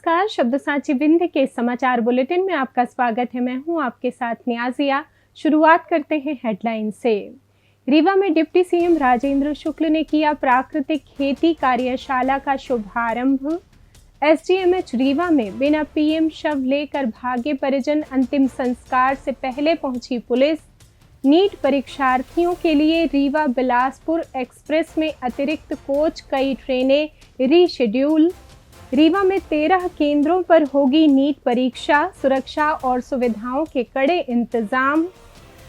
नमस्कार, शब्द साची विंध्य के समाचार बुलेटिन में आपका स्वागत है। मैं हूं आपके साथ नियाजिया। शुरुआत करते हैं हेडलाइन से। रीवा में डिप्टी सीएम राजेंद्र शुक्ल ने किया प्राकृतिक खेती कार्यशाला का शुभारंभ। एसडीएमएच रीवा में बिना पीएम शव लेकर भागे परिजन, अंतिम संस्कार से पहले पहुंची पुलिस। नीट परीक्षार्थियों के लिए रीवा बिलासपुर एक्सप्रेस में अतिरिक्त कोच, कई ट्रेनें रीशेड्यूल। रीवा में 13 केंद्रों पर होगी नीट परीक्षा, सुरक्षा और सुविधाओं के कड़े इंतजाम।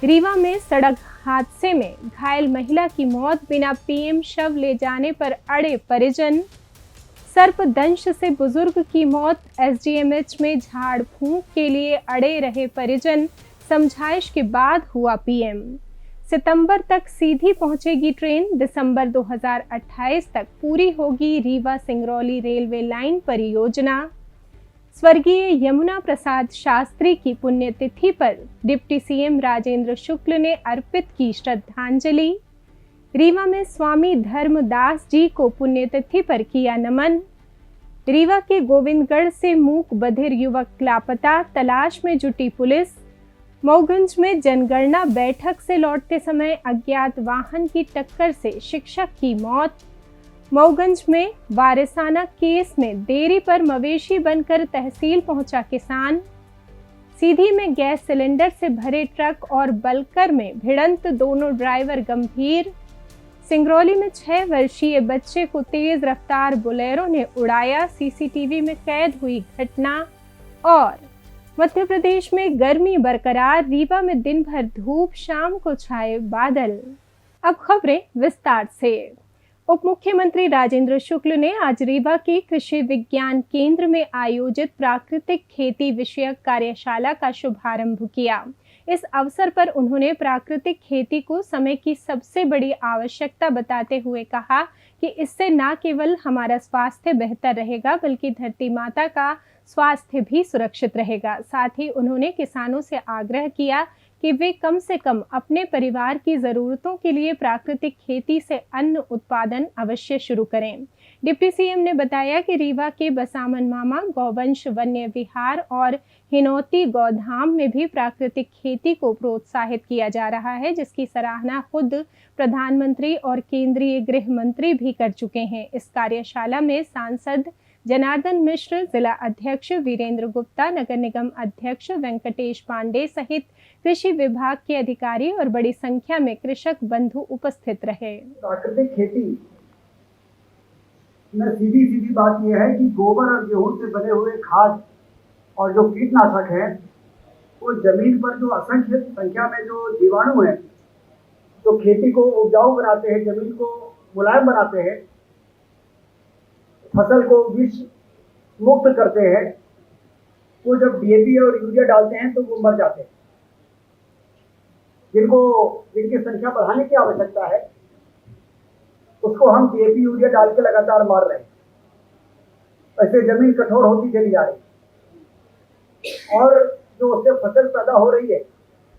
रीवा में सड़क हादसे में घायल महिला की मौत, बिना पीएम शव ले जाने पर अड़े परिजन। सर्पदंश से बुजुर्ग की मौत, एसडीएमएच में झाड़ फूंक के लिए अड़े रहे परिजन, समझाइश के बाद हुआ पीएम। सितंबर तक सीधी पहुंचेगी ट्रेन, दिसंबर 2028 तक पूरी होगी रीवा सिंगरौली रेलवे लाइन परियोजना। स्वर्गीय यमुना प्रसाद शास्त्री की पुण्यतिथि पर डिप्टी सीएम राजेंद्र शुक्ल ने अर्पित की श्रद्धांजलि। रीवा में स्वामी धर्मदास जी को पुण्यतिथि पर किया नमन। रीवा के गोविंदगढ़ से मूक बधिर युवक लापता, तलाश में जुटी पुलिस। मऊगंज में जनगणना बैठक से लौटते समय अज्ञात वाहन की टक्कर से शिक्षक की मौत। मऊगंज में वारिसाना केस में देरी पर मवेशी बनकर तहसील पहुंचा किसान। सीधी में गैस सिलेंडर से भरे ट्रक और बलकर में भिड़ंत, दोनों ड्राइवर गंभीर। सिंगरौली में 6 वर्षीय बच्चे को तेज रफ्तार बोलेरो ने उड़ाया, सीसीटीवी में कैद हुई घटना। और मध्य प्रदेश में गर्मी बरकरार, रीवा में दिन भर धूप, शाम को छाए बादल। अब खबरें विस्तार से। उप मुख्यमंत्री राजेंद्र शुक्ल ने आज रीवा के कृषि विज्ञान केंद्र में आयोजित प्राकृतिक खेती विषयक कार्यशाला का शुभारंभ किया। इस अवसर पर उन्होंने प्राकृतिक खेती को समय की सबसे बड़ी आवश्यकता बताते हुए कहा कि इससे न केवल हमारा स्वास्थ्य बेहतर रहेगा, बल्कि धरती माता का स्वास्थ्य भी सुरक्षित रहेगा। साथ ही उन्होंने किसानों से आग्रह किया कि वे कम से कम अपने परिवार की जरूरतों के लिए प्राकृतिक खेती से अन्न उत्पादन अवश्य शुरू करें। डिप्टी सीएम ने बताया कि रीवा के बसामन मामा गौवंश वन्य विहार और हिनौती गौधाम में भी प्राकृतिक खेती को प्रोत्साहित किया जा रहा है, जिसकी सराहना खुद प्रधानमंत्री और केंद्रीय गृह मंत्री भी कर चुके हैं। इस कार्यशाला में सांसद जनार्दन मिश्र, जिला अध्यक्ष वीरेंद्र गुप्ता, नगर निगम अध्यक्ष वेंकटेश पांडे सहित कृषि विभाग के अधिकारी और बड़ी संख्या में कृषक बंधु उपस्थित रहे। प्राकृतिक खेती में सीधी बात यह है कि गोबर और गेहूं से बने हुए खाद और जो कीटनाशक है, वो जमीन पर जो असंख्य संख्या में जो जीवाणु है, जो खेती को उपजाऊ बनाते हैं, जमीन को मुलायम बनाते हैं, फसल को विष मुक्त करते हैं, वो जब डीएपी और यूरिया डालते हैं तो वो मर जाते हैं। जिनकी संख्या बढ़ाने की आवश्यकता है, उसको हम डीएपी यूरिया डाल के लगातार मार रहे हैं। ऐसे जमीन कठोर होती चली जा रही और जो उससे फसल पैदा हो रही है,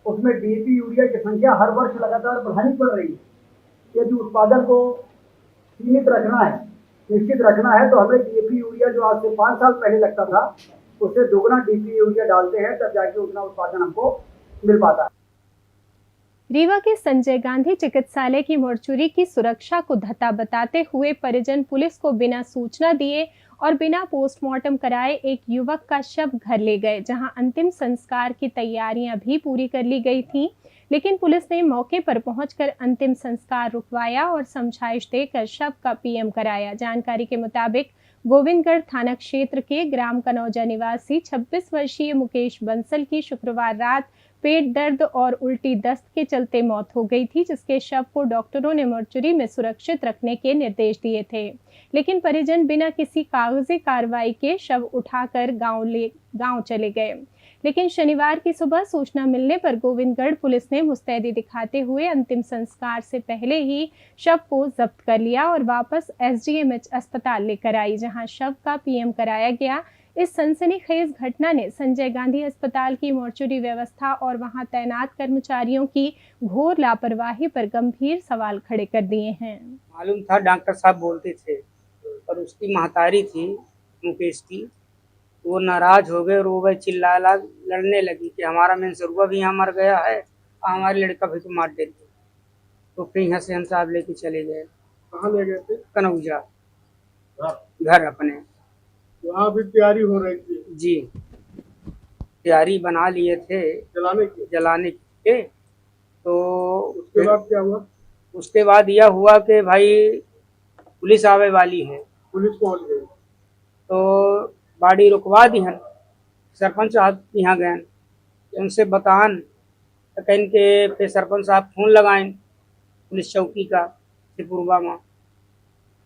उसमें डीएपी यूरिया की संख्या हर वर्ष लगातार बढ़ानी पड़ रही है। यदि उत्पादन को सीमित रखना है, निश्चित रखना है, तो हमें डीएपी यूरिया जो आज से 5 साल पहले लगता था, उससे दोगुना डीएपी यूरिया डालते हैं, तब जाके उतना उत्पादन हमको मिल पाता है। रीवा के संजय गांधी चिकित्सालय की मोर्चरी की सुरक्षा को धत्ता बताते हुए परिजन पुलिस को बिना सूचना दिए और बिना पोस्टमार्टम कराए एक युवक का शव घर ले गए, जहां अंतिम संस्कार की तैयारियां भी पूरी कर ली गई थीं। लेकिन पुलिस ने मौके पर पहुंचकर अंतिम संस्कार रुकवाया और समझाइश देकर शव का पीएम कराया। जानकारी के मुताबिक गोविंदगढ़ थाना क्षेत्र के ग्राम कनौजा निवासी 26 वर्षीय मुकेश बंसल की शुक्रवार रात पेट दर्द और उल्टी दस्त के चलते मौत हो गई थी, जिसके शव को डॉक्टरों ने मोर्चरी में सुरक्षित रखने के निर्देश दिए थे। लेकिन परिजन बिना किसी कागजी कार्रवाई के शव उठाकर गांव चले गए। लेकिन शनिवार की सुबह सूचना मिलने पर गोविंदगढ़ पुलिस ने मुस्तैदी दिखाते हुए अंतिम संस्कार से पहले ही शव को जब्त कर लिया और वापस एसडीएमएच अस्पताल लेकर आई, जहां शव का पीएम कराया गया। इस सनसनीखेज घटना ने संजय गांधी अस्पताल की मोर्चरी व्यवस्था और वहां तैनात कर्मचारियों की घोर लापरवाही पर गंभीर सवाल खड़े कर दिए हैं। मालूम था डॉक्टर साहब बोलते थे, और उसकी महतारी थी मुकेश की, वो नाराज हो गए, रो गए, चिल्ला लड़ने लगी कि हमारा मेंसरुआ भी यहाँ मर गया है और हमारे लड़का भी तो मार देते। तो फिर यहाँ से हम साहब लेके चले गए। कहाँ ले गए थे? कनौजा, घर। घर अपने। वहाँ भी तैयारी हो रही थी जी, तैयारी बना लिए थे जलाने की। के। तो उसके बाद क्या हुआ? उसके बाद यह हुआ कि भाई पुलिस आवे वाली है, पुलिस पहुंच गई। तो गाड़ी रुकवा दी हन। सरपंच साहब यहाँ गए, उनसे बतान तो कहीं के फिर सरपंच साहब फोन लगाएं पुलिस चौकी का त्रिपुरवा में,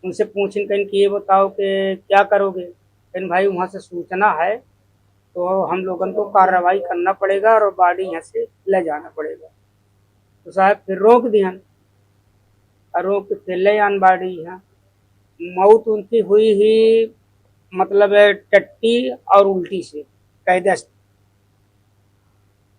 उनसे पूछें कहीं कि ये बताओ कि क्या करोगे। कहीं भाई वहाँ से सूचना है तो हम लोगों को कार्रवाई करना पड़ेगा और गाड़ी यहाँ से ले जाना पड़ेगा। तो साहब फिर रोक दिहन और रोक के फिर ले आन बाड़ी यहाँ। मौत उनकी हुई ही मतलब टट्टी और उल्टी से कैदस्त।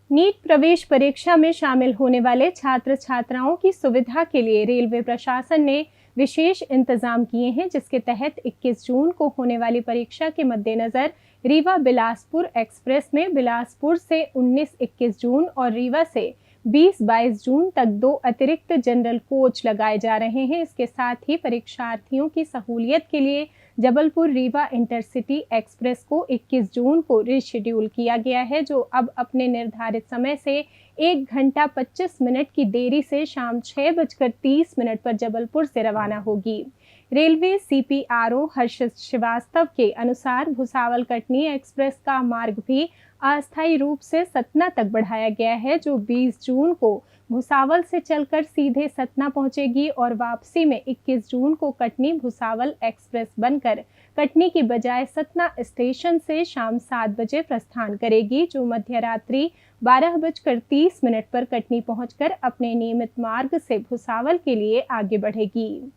नीट प्रवेश परीक्षा में शामिल होने वाले छात्र छात्राओं की सुविधा के लिए रेलवे प्रशासन ने विशेष इंतजाम किए हैं, जिसके तहत 21 जून को होने वाली परीक्षा के मद्देनजर रीवा बिलासपुर एक्सप्रेस में बिलासपुर से 19-21 जून और रीवा से 20-22 जून तक 2 अतिरिक्त जनरल कोच लगाए जा रहे हैं। इसके साथ ही परीक्षार्थियों की सहूलियत के लिए जबलपुर रीवा इंटरसिटी एक्सप्रेस को 21 जून को रीशेड्यूल किया गया है, जो अब अपने निर्धारित समय से 1 घंटा 25 मिनट की देरी से शाम 6:30 पर जबलपुर से रवाना होगी। रेलवे CPRO हर्षित श्रीवास्तव के अनुसार भुसावल कटनी एक्सप्रेस का मार्ग भी अस्थायी रूप से सतना तक बढ़ाया गया है, जो 20 जून को भुसावल से चलकर सीधे सतना पहुंचेगी और वापसी में 21 जून को कटनी भुसावल एक्सप्रेस बनकर कटनी की बजाय सतना स्टेशन से शाम 7 बजे प्रस्थान करेगी, जो मध्य रात्रि 12:30 पर कटनी पहुंचकर अपने नियमित मार्ग से भुसावल के लिए आगे बढ़ेगी।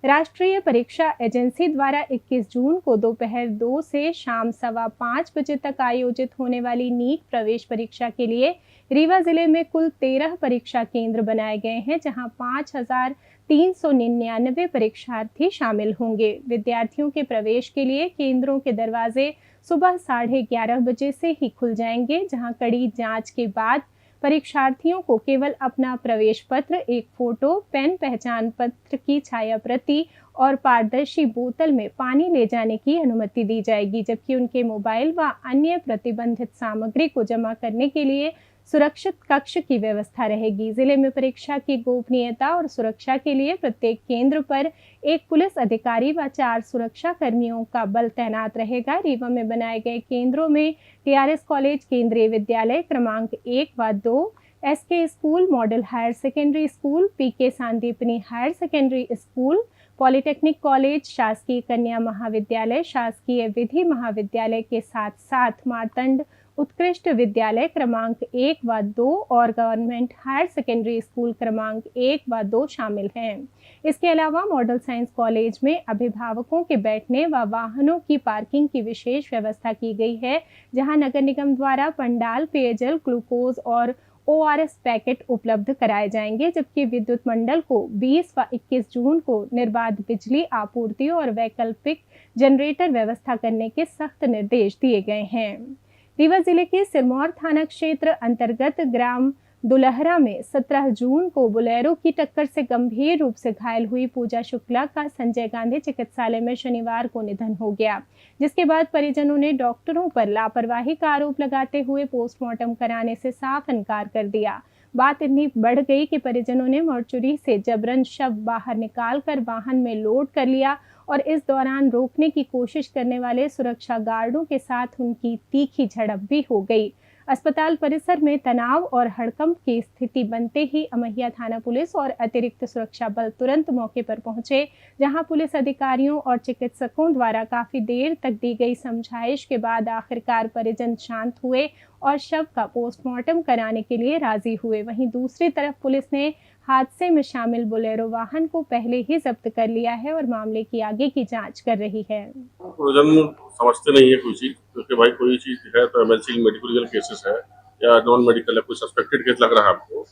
राष्ट्रीय परीक्षा एजेंसी द्वारा 21 जून को दोपहर 2 से शाम 5:15 बजे तक आयोजित होने वाली नीट प्रवेश परीक्षा के लिए रीवा जिले में कुल 13 परीक्षा केंद्र बनाए गए हैं, जहां 5,399 परीक्षार्थी शामिल होंगे। विद्यार्थियों के प्रवेश के लिए केंद्रों के दरवाजे सुबह 11:30 बजे से ही खुल जाएंगे, जहां कड़ी जांच के बाद परीक्षार्थियों को केवल अपना प्रवेश पत्र, एक फोटो, पेन, पहचान पत्र की छाया प्रति और पारदर्शी बोतल में पानी ले जाने की अनुमति दी जाएगी, जबकि उनके मोबाइल व अन्य प्रतिबंधित सामग्री को जमा करने के लिए सुरक्षित कक्ष की व्यवस्था रहेगी। जिले में परीक्षा की गोपनीयता और सुरक्षा के लिए प्रत्येक केंद्र पर एक पुलिस अधिकारी व 4 सुरक्षा कर्मियों का बल तैनात रहेगा। रीवा में बनाए गए केंद्रों में TRS कॉलेज, केंद्रीय विद्यालय क्रमांक 1 व 2, SK school, model higher secondary school, PK Sandipani higher secondary school, polytechnic college, शासकीय कन्या महाविद्यालय, शासकीय विधि महाविद्यालय के साथ साथ मार्तंड उत्कृष्ट विद्यालय क्रमांक 1 व 2 और गवर्नमेंट हायर सेकेंडरी स्कूल क्रमांक 1 व 2 शामिल हैं। इसके अलावा मॉडल साइंस कॉलेज में अभिभावकों के बैठने व वाहनों की पार्किंग की विशेष व्यवस्था की गई है, जहां नगर निगम द्वारा पंडाल, पेयजल, ग्लूकोज और ORS पैकेट उपलब्ध कराए जाएंगे, जबकि विद्युत मंडल को 20 व 21 जून को निर्बाध बिजली आपूर्ति और वैकल्पिक जनरेटर व्यवस्था करने के सख्त निर्देश दिए गए हैं। रीवा जिले के सिरमौर थाना क्षेत्र अंतर्गत ग्राम दुलहरा में 17 जून को बोलेरो की टक्कर से गंभीर रूप से घायल हुई पूजा शुक्ला का संजय गांधी चिकित्सालय में शनिवार को निधन हो गया, जिसके बाद परिजनों ने डॉक्टरों पर लापरवाही का आरोप लगाते हुए पोस्टमार्टम कराने से साफ इनकार कर दिया। बात इतनी बढ़ गई कि परिजनों ने मोर्चरी से जबरन शव बाहर निकालकर वाहन में लोड कर लिया और इस दौरान रोकने की कोशिश करने वाले सुरक्षा गार्डों के साथ उनकी तीखी झड़प भी हो गई। अस्पताल परिसर में तनाव और हड़कंप की स्थिति बनते ही अमहिया थाना पुलिस और अतिरिक्त सुरक्षा बल तुरंत मौके पर पहुंचे, जहां पुलिस अधिकारियों और चिकित्सकों द्वारा काफी देर तक दी गई समझाइश के बाद आखिरकार परिजन शांत हुए और शव का पोस्टमार्टम कराने के लिए राजी हुए। वहीं दूसरी तरफ पुलिस ने हादसे में शामिल बोलेरो वाहन को पहले ही जब्त कर लिया है और मामले की आगे की जांच कर रही है। समझते नहीं है कोई चीज, क्योंकि भाई कोई चीज है तो एमएलसी मेडिकल केसेस है या नॉन मेडिकल है, कोई सस्पेक्टेड केस लग रहा है आपको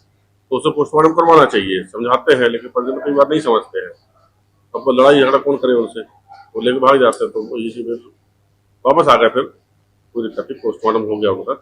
तो उसे पोस्टमार्टम करवाना चाहिए। समझाते हैं लेकिन परिजन कई बार नहीं समझते हैं। अब लड़ाई झगड़ा कौन करे उनसे, वो लेके भाग जाते हैं। तो ये चीज वापस आ गए फिर कोई दिक्कत नहीं, पोस्टमार्टम हो गया उनका।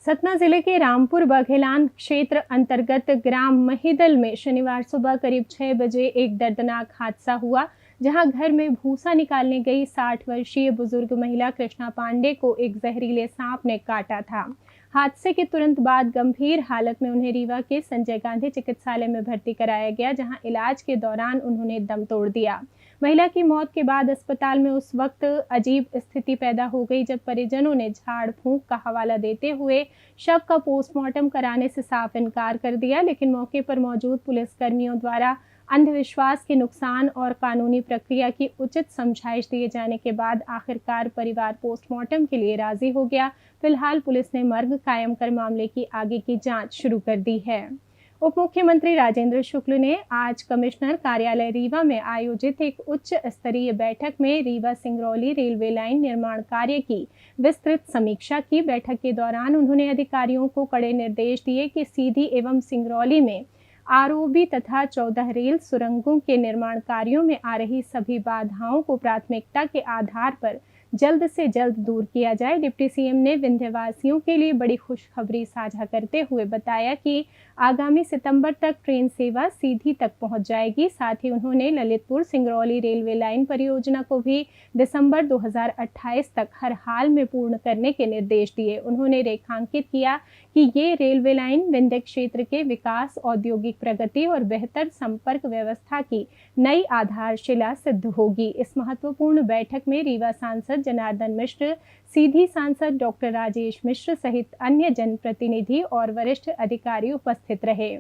सतना जिले के रामपुर बघेलान क्षेत्र अंतर्गत ग्राम महिदल में शनिवार सुबह करीब 6 बजे एक दर्दनाक हादसा हुआ, जहां घर में भूसा निकालने गई 60 वर्षीय बुजुर्ग महिला कृष्णा पांडे को एक जहरीले सांप ने काटा था। हादसे के तुरंत बाद गंभीर हालत में उन्हें रीवा के संजय गांधी चिकित्सालय में भर्ती कराया गया, जहां इलाज के दौरान उन्होंने दम तोड़ दिया। महिला की मौत के बाद अस्पताल में उस वक्त अजीब स्थिति पैदा हो गई जब परिजनों ने झाड़ फूंक का हवाला देते हुए शव का पोस्टमार्टम कराने से साफ इनकार कर दिया, लेकिन मौके पर मौजूद पुलिसकर्मियों द्वारा अंधविश्वास के नुकसान और कानूनी प्रक्रिया की उचित समझाइश दिए जाने के बाद आखिरकार परिवार पोस्टमार्टम के लिए राजी हो गया। फिलहाल पुलिस ने मर्ग कायम कर मामले की आगे की जांच शुरू कर दी है। उप मुख्यमंत्री राजेंद्र शुक्ल ने आज कमिश्नर कार्यालय रीवा में आयोजित एक उच्च स्तरीय बैठक में रीवा सिंगरौली रेलवे लाइन निर्माण कार्य की विस्तृत समीक्षा की। बैठक के दौरान उन्होंने अधिकारियों को कड़े निर्देश दिए कि सीधी एवं सिंगरौली में आरओबी तथा 14 रेल सुरंगों के निर्माण कार्यों में आ रही सभी बाधाओं को प्राथमिकता के आधार पर जल्द से जल्द दूर किया जाए। डिप्टी सीएम ने विंध्यवासियों के लिए बड़ी खुशखबरी साझा करते हुए बताया कि आगामी सितंबर तक ट्रेन सेवा सीधी तक पहुंच जाएगी। साथ ही उन्होंने ललितपुर सिंगरौली रेलवे लाइन परियोजना को भी दिसंबर 2028 तक हर हाल में पूर्ण करने के निर्देश दिए। उन्होंने रेखांकित किया कि ये रेलवे लाइन विंध्य क्षेत्र के विकास, औद्योगिक प्रगति और बेहतर संपर्क व्यवस्था की नई आधारशिला सिद्ध होगी। इस महत्वपूर्ण बैठक में रीवा सांसद जनार्दन मिश्र, सीधी सांसद डॉक्टर राजेश मिश्र सहित अन्य जनप्रतिनिधि और वरिष्ठ अधिकारी उपस्थित रहे।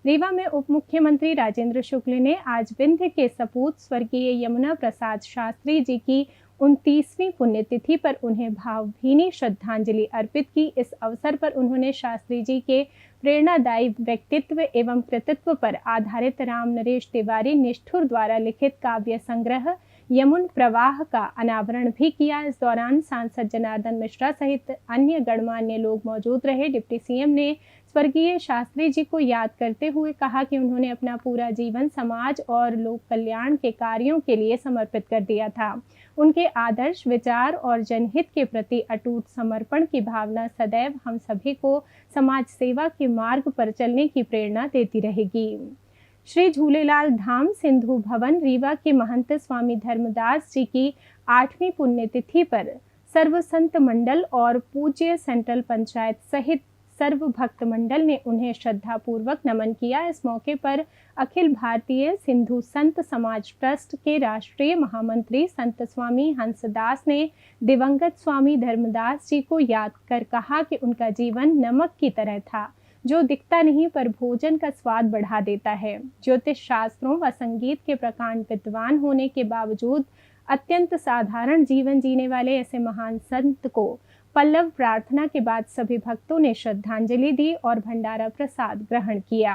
रीवा में उप मुख्यमंत्री राजेंद्र शुक्ल ने आज विंध्य के सपूत स्वर्गीय यमुना प्रसाद शास्त्री जी की 29वीं पुण्यतिथि पर उन्हें भावभीनी श्रद्धांजलि अर्पित की। इस अवसर पर उन्होंने शास्त्री जी के प्रेरणादायी व्यक्तित्व एवं कृतित्व पर आधारित राम नरेश तिवारी निष्ठुर द्वारा लिखित काव्य संग्रह यमुन प्रवाह का अनावरण भी किया। इस दौरान सांसद जनार्दन मिश्रा सहित अन्य गणमान्य लोग मौजूद रहे। डिप्टी सीएम ने स्वर्गीय शास्त्री जी को याद करते हुए कहा कि उन्होंने अपना पूरा जीवन समाज और लोक कल्याण के कार्यों के लिए समर्पित कर दिया था। उनके आदर्श, विचार और जनहित के प्रति अटूट समर्पण की भावना सदैव हम सभी को समाज सेवा के मार्ग पर चलने की प्रेरणा देती रहेगी। श्री झूलेलाल धाम सिंधु भवन रीवा के महंत स्वामी धर्मदास जी की 8वीं पुण्यतिथि पर सर्व संत मंडल और पूज्य सेंट्रल पंचायत सहित सर्व भक्त मंडल ने उन्हें श्रद्धापूर्वक नमन किया। इस मौके पर अखिल भारतीय सिंधु संत समाज ट्रस्ट के राष्ट्रीय महामंत्री संत स्वामी हंसदास ने दिवंगत स्वामी धर्मदास जी को याद कर कहा कि उनका जीवन नमक की तरह था, जो दिखता नहीं पर भोजन का स्वाद बढ़ा देता है। ज्योतिष शास्त्रों व संगीत के प्रकांड विद्वान होने के बावजूद अत्यंत साधारण जीवन जीने वाले ऐसे महान संत को पल्लव प्रार्थना के बाद सभी भक्तों ने श्रद्धांजलि दी और भंडारा प्रसाद ग्रहण किया।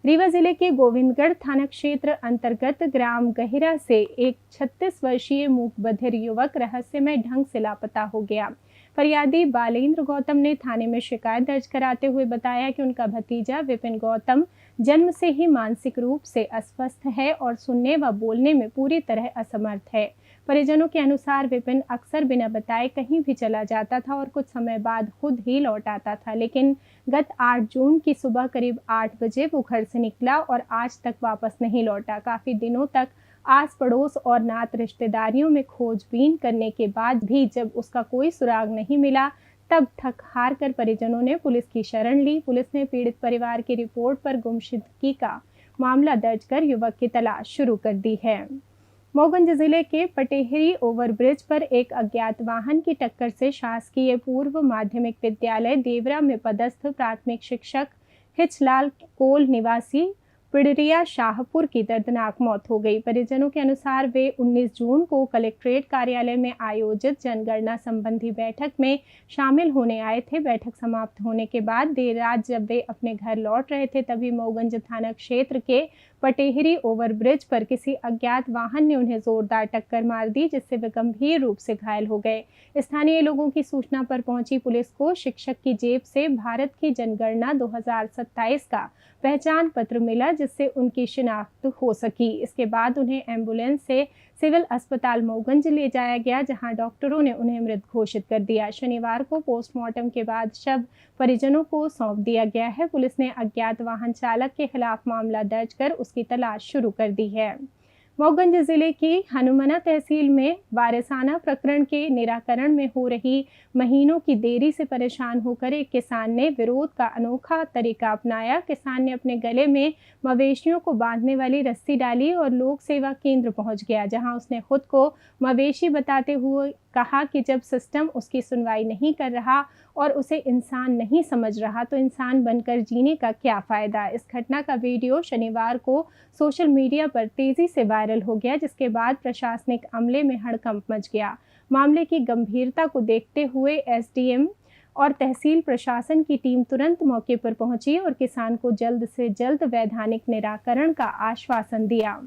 रीवा जिले के गोविंदगढ़ थाना क्षेत्र अंतर्गत ग्राम गहिरा से एक 36 वर्षीय मूक बधिर युवक रहस्यमय ढंग से लापता हो गया। फरियादी बालेंद्र गौतम ने थाने में शिकायत दर्ज कराते हुए बताया कि उनका भतीजा विपिन गौतम जन्म से ही मानसिक रूप से अस्वस्थ है और सुनने व बोलने में पूरी तरह असमर्थ है। परिजनों के अनुसार विपिन अक्सर बिना बताए कहीं भी चला जाता था और कुछ समय बाद खुद ही लौट आता था, लेकिन गत 8 जून की सुबह करीब 8 बजे वो घर से निकला और आज तक वापस नहीं लौटा। काफी दिनों तक आस पड़ोस और नात रिश्तेदारियों में खोजबीन करने के बाद भी जब उसका कोई सुराग नहीं मिला, तब थक हार कर परिजनों ने पुलिस की शरण ली। पुलिस ने पीड़ित परिवार की रिपोर्ट पर गुमशुदगी का मामला दर्ज कर युवक की तलाश शुरू कर दी है। मऊगंज जिले के पटेहरी ओवरब्रिज पर एक अज्ञात वाहन की टक्कर से शासकीय पूर्व माध्यमिक विद्यालय देवरा में पदस्थ प्राथमिक शिक्षक हिचलाल कोल निवासी पिडरिया शाहपुर की दर्दनाक मौत हो गई। परिजनों के अनुसार वे 19 जून को कलेक्ट्रेट कार्यालय में आयोजित जनगणना संबंधी बैठक में शामिल होने आए थे। बैठक समाप्त होने के बाद देर रात जब वे अपने घर लौट रहे थे, तभी मऊगंज थाना क्षेत्र के पटेहरी ओवरब्रिज पर किसी अज्ञात वाहन ने उन्हें जोरदार टक्कर मार दी, जिससे वे गंभीर रूप से घायल हो गए। स्थानीय लोगों की सूचना पर पहुंची पुलिस को शिक्षक की जेब से भारत की जनगणना 2027 का पहचान पत्र मिला, जिससे उनकी शिनाख्त हो सकी। इसके बाद उन्हें एम्बुलेंस से सिविल अस्पताल मऊगंज ले जाया गया, जहां डॉक्टरों ने उन्हें मृत घोषित कर दिया। शनिवार को पोस्टमार्टम के बाद शव परिजनों को सौंप दिया गया है। पुलिस ने अज्ञात वाहन चालक के खिलाफ मामला दर्ज कर उसकी तलाश शुरू कर दी है। मऊगंज जिले की हनुमना तहसील में वारिसाना प्रकरण के निराकरण में हो रही महीनों की देरी से परेशान होकर एक किसान ने विरोध का अनोखा तरीका अपनाया। किसान ने अपने गले में मवेशियों को बांधने वाली रस्सी डाली और लोक सेवा केंद्र पहुंच गया, जहां उसने खुद को मवेशी बताते हुए कहा कि जब सिस्टम उसकी सुनवाई नहीं कर रहा और उसे इंसान नहीं समझ रहा तो इंसान बनकर जीने का क्या फ़ायदा। इस घटना का वीडियो शनिवार को सोशल मीडिया पर तेज़ी से वायरल हो गया, जिसके बाद प्रशासनिक अमले में हड़कंप मच गया। मामले की गंभीरता को देखते हुए एसडीएम और तहसील प्रशासन की टीम तुरंत मौके पर पहुंची और किसान को जल्द से जल्द वैधानिक निराकरण का आश्वासन दिया।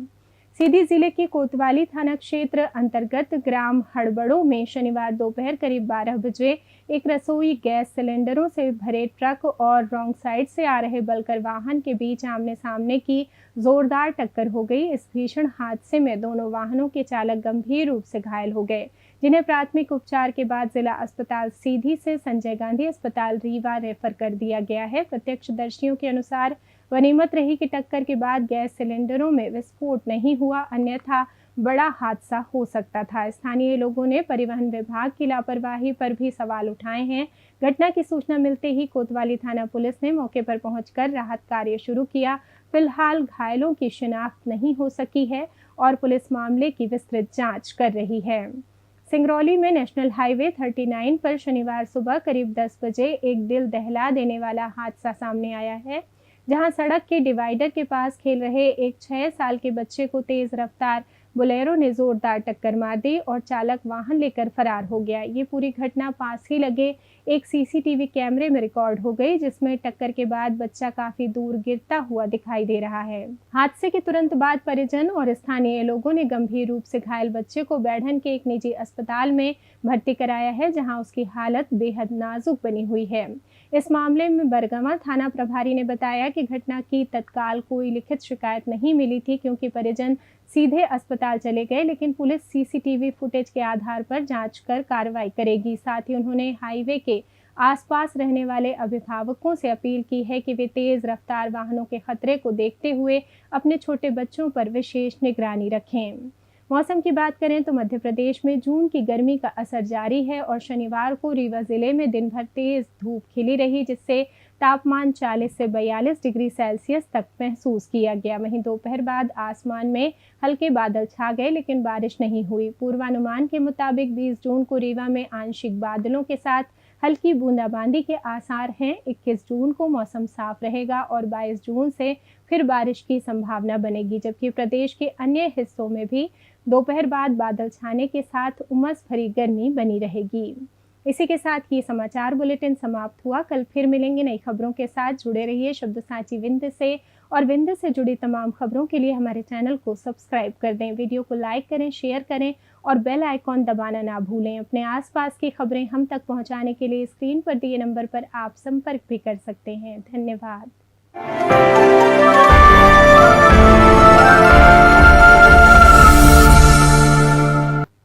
सीधी जिले के कोतवाली थाना क्षेत्र अंतर्गत ग्राम हड़बड़ों में शनिवार दोपहर करीब 12 बजे एक रसोई गैस सिलेंडरों से भरे ट्रक और रॉन्ग साइड से आ रहे बलकर वाहन के बीच आमने सामने की जोरदार टक्कर हो गई। इस भीषण हादसे में दोनों वाहनों के चालक गंभीर रूप से घायल हो गए, जिन्हें प्राथमिक उपचार के बाद जिला अस्पताल सीधी से संजय गांधी अस्पताल रीवा रेफर कर दिया गया है। प्रत्यक्षदर्शियों के अनुसार गनीमत रही कि टक्कर के बाद गैस सिलेंडरों में विस्फोट नहीं हुआ, अन्यथा बड़ा हादसा हो सकता था। स्थानीय लोगों ने परिवहन विभाग की लापरवाही पर भी सवाल उठाए हैं। घटना की सूचना मिलते ही कोतवाली थाना पुलिस ने मौके पर पहुंचकर राहत कार्य शुरू किया। फिलहाल घायलों की शिनाख्त नहीं हो सकी है और पुलिस मामले की विस्तृत जांच कर रही है। सिंगरौली में नेशनल हाईवे 39 पर शनिवार सुबह करीब 10 बजे एक दिल दहला देने वाला हादसा सामने आया है, जहां सड़क के डिवाइडर के पास खेल रहे एक 6 साल के बच्चे को तेज रफ्तार बोलेरो ने जोरदार टक्कर मार दी और चालक वाहन लेकर फरार हो गया। ये पूरी घटना पास ही लगे एक सीसीटीवी कैमरे में रिकॉर्ड हो गई, जिसमें टक्कर के बाद बच्चा काफी दूर गिरता हुआ दिखाई दे रहा है। हादसे के तुरंत बाद परिजन और स्थानीय लोगों ने गंभीर रूप से घायल बच्चे को बैढ़न के एक निजी अस्पताल में भर्ती कराया है, जहां उसकी हालत बेहद नाजुक बनी हुई है। इस मामले में बरगमा थाना प्रभारी ने बताया कि घटना की तत्काल कोई लिखित शिकायत नहीं मिली थी, क्योंकि परिजन सीधे अस्पताल चले गए, लेकिन पुलिस सीसीटीवी फुटेज के आधार पर जांच कर कार्रवाई करेगी। साथ ही उन्होंने हाईवे के आसपास रहने वाले अभिभावकों से अपील की है कि वे तेज रफ्तार वाहनों के खतरे को देखते हुए अपने छोटे बच्चों पर विशेष निगरानी रखें। मौसम की बात करें तो मध्य प्रदेश में जून की गर्मी का असर जारी है और शनिवार को रीवा जिले में दिन भर तेज धूप खिली रही, जिससे तापमान 40 से 42 डिग्री सेल्सियस तक महसूस किया गया। वहीं दोपहर बाद आसमान में हल्के बादल छा गए, लेकिन बारिश नहीं हुई। पूर्वानुमान के मुताबिक 20 जून को रीवा में आंशिक बादलों के साथ हल्की बूंदाबांदी के आसार हैं। 21 जून को मौसम साफ रहेगा और 22 जून से फिर बारिश की संभावना बनेगी, जबकि प्रदेश के अन्य हिस्सों में भी दोपहर बाद बादल छाने के साथ उमस भरी गर्मी बनी रहेगी। इसी के साथ ये समाचार बुलेटिन समाप्त हुआ। कल फिर मिलेंगे नई खबरों के साथ। जुड़े रहिए शब्दसाची विंध्य से, और विंध्य से जुड़ी तमाम खबरों के लिए हमारे चैनल को सब्सक्राइब कर दें। वीडियो को लाइक करें, शेयर करें और बेल आइकॉन दबाना ना भूलें। अपने आसपास की खबरें हम तक पहुंचाने के लिए स्क्रीन पर दिए नंबर पर आप संपर्क भी कर सकते हैं। धन्यवाद।